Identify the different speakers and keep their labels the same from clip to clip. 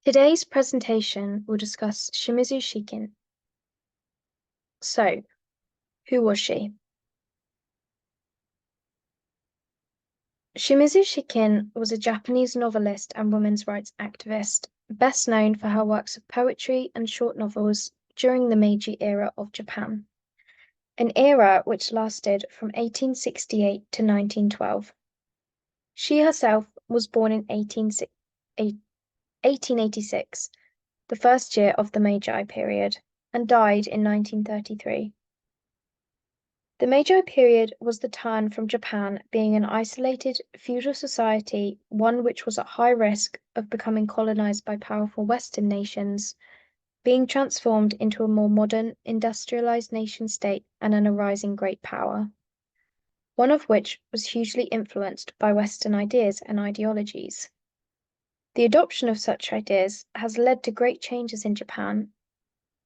Speaker 1: Today's presentation will discuss Shimizu Shikin. So, who was she? Shimizu Shikin was a Japanese novelist and women's rights activist, best known for her works of poetry and short novels during the Meiji era of Japan, an era which lasted from 1868 to 1912. She herself was born in 1886, the first year of the Meiji period, and died in 1933. The Meiji period was the turn from Japan being an isolated feudal society, one which was at high risk of becoming colonized by powerful Western nations, being transformed into a more modern, industrialized nation state and an arising great power, one of which was hugely influenced by Western ideas and ideologies. The adoption of such ideas has led to great changes in Japan,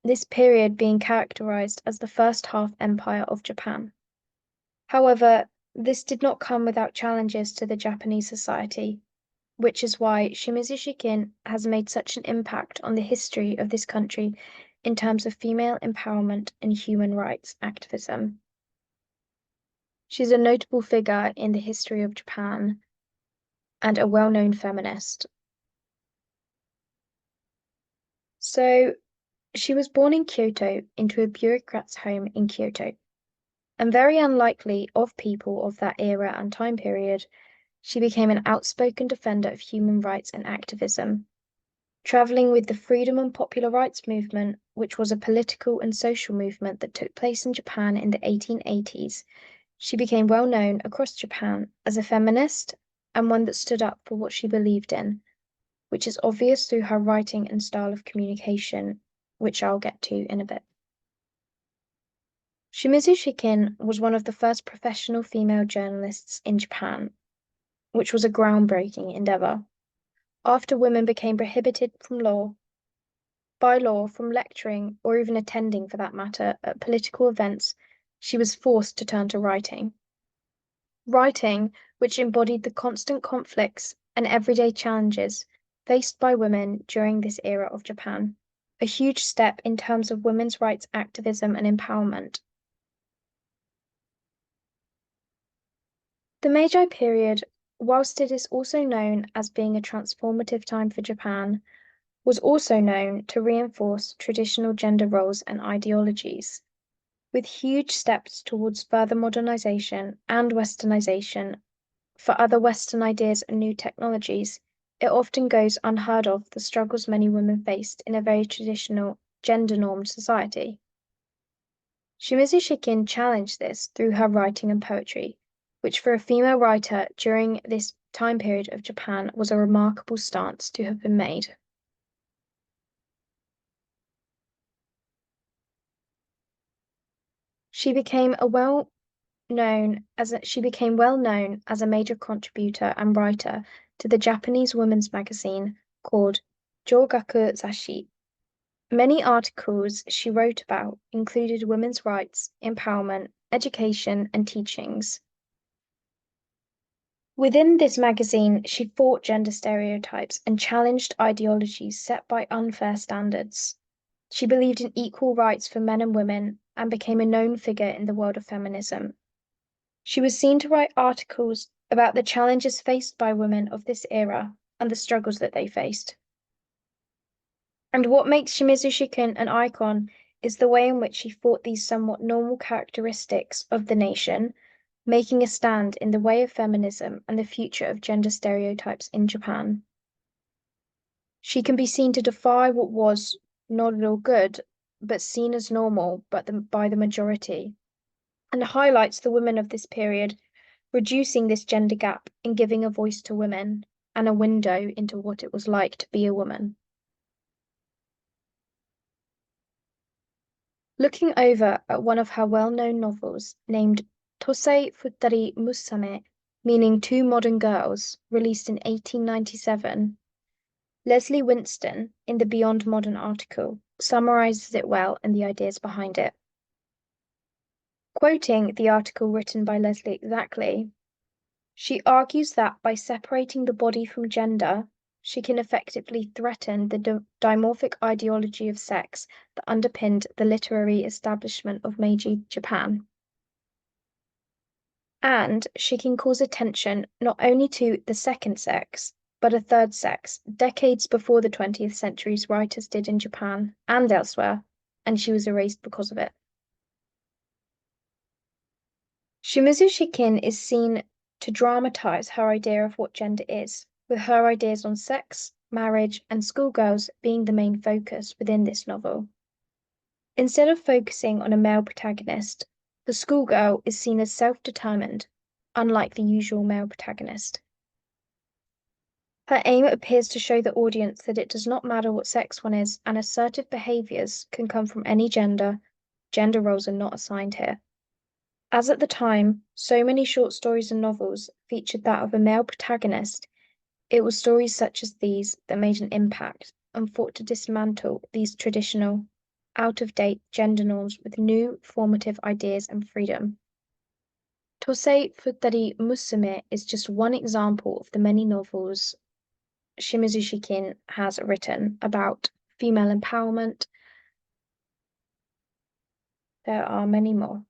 Speaker 1: this period being characterized as the first half empire of Japan. However, this did not come without challenges to the Japanese society, which is why Shimizu Shikin has made such an impact on the history of this country in terms of female empowerment and human rights activism. She's a notable figure in the history of Japan and a well-known feminist. So, she was born in Kyoto into a bureaucrat's home in Kyoto, and very unlikely of people of that era and time period, she became an outspoken defender of human rights and activism. Traveling with the freedom and popular rights movement, which was a political and social movement that took place in Japan in the 1880s, she became well known across Japan as a feminist and one that stood up for what she believed in, which is obvious through her writing and style of communication, which I'll get to in a bit. Shimizu Shikin was one of the first professional female journalists in Japan, which was a groundbreaking endeavor. After women became prohibited by law from lecturing or even attending, for that matter, at political events, she was forced to turn to writing. Writing, which embodied the constant conflicts and everyday challenges faced by women during this era of Japan, a huge step in terms of women's rights activism and empowerment. The Meiji period, whilst it is also known as being a transformative time for Japan, was also known to reinforce traditional gender roles and ideologies. With huge steps towards further modernization and westernization for other Western ideas and new technologies, it often goes unheard of the struggles many women faced in a very traditional, gender-normed society. Shimizu Shikin challenged this through her writing and poetry, which for a female writer during this time period of Japan was a remarkable stance to have been made. She became well known as a major contributor and writer to the Japanese women's magazine called Jogaku Zashi. Many articles she wrote about included women's rights, empowerment, education, and teachings. Within this magazine, she fought gender stereotypes and challenged ideologies set by unfair standards. She believed in equal rights for men and women and became a known figure in the world of feminism. She was seen to write articles about the challenges faced by women of this era and the struggles that they faced. And what makes Shimizu Shikin an icon is the way in which she fought these somewhat normal characteristics of the nation, making a stand in the way of feminism and the future of gender stereotypes in Japan. She can be seen to defy what was not at all good, but seen as normal by the majority, and highlights the women of this period, reducing this gender gap and giving a voice to women and a window into what it was like to be a woman. Looking over at one of her well-known novels named Tosei Futari Musame, meaning Two Modern Girls, released in 1897, Leslie Winston, in the Beyond Modern article, summarizes it well and the ideas behind it. Quoting the article written by Leslie exactly, she argues that by separating the body from gender, Shikin effectively threatened the dimorphic ideology of sex that underpinned the literary establishment of Meiji Japan. And Shikin calls attention not only to the second sex, but a third sex, decades before the 20th century's writers did in Japan and elsewhere, and she was erased because of it. Shimizu Shikin is seen to dramatize her idea of what gender is, with her ideas on sex, marriage, and schoolgirls being the main focus within this novel. Instead of focusing on a male protagonist, the schoolgirl is seen as self-determined, unlike the usual male protagonist. Her aim appears to show the audience that it does not matter what sex one is, and assertive behaviors can come from any gender. Gender roles are not assigned here. As at the time, so many short stories and novels featured that of a male protagonist, it was stories such as these that made an impact and fought to dismantle these traditional, out-of-date gender norms with new formative ideas and freedom. Tosei Futari Musume is just one example of the many novels Shimizu Shikin has written about female empowerment. There are many more.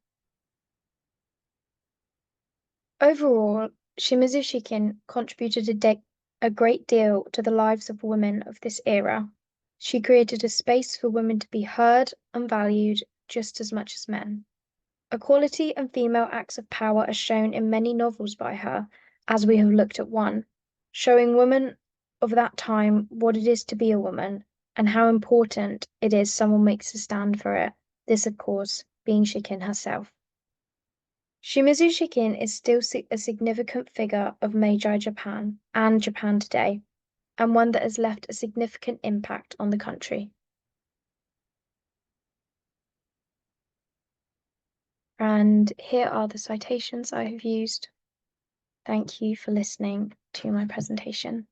Speaker 1: Overall, Shimizu Shikin contributed a great deal to the lives of women of this era. She created a space for women to be heard and valued just as much as men. Equality and female acts of power are shown in many novels by her, as we have looked at one, showing women of that time what it is to be a woman and how important it is someone makes a stand for it. This, of course, being Shikin herself. Shimizu Shikin is still a significant figure of Meiji Japan and Japan today, and one that has left a significant impact on the country. And here are the citations I have used. Thank you for listening to my presentation.